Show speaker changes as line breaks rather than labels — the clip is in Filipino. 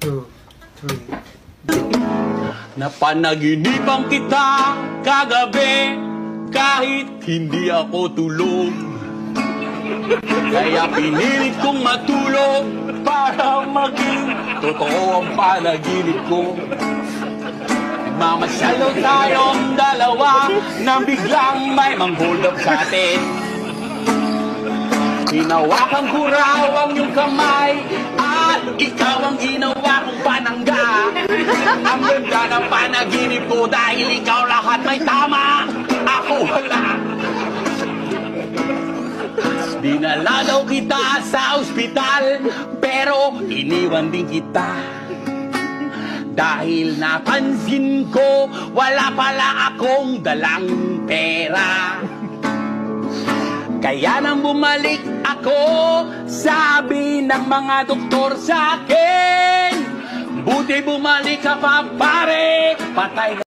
2, 3.
Napanaginipan kita kagabi kahit hindi ako tulog. Kaya pinilit kong matulog para maging totoo ang panaginip ko. Mamasyal daw tayong dalawa nang biglang may mang-hold up sa atin. Hinawakan ko raw ang iyong kamay at ikaw ang ginawa kong panangga. Ang ganda ng panaginip ko dahil ikaw lahat may tama, ako wala. Dinala daw kita sa ospital pero iniwan din kita. Dahil napansin ko wala pala akong dalang pera. Kaya nang bumalik ako, sabi ng mga doktor sa akin, buti bumalik ka pa pare, patay na.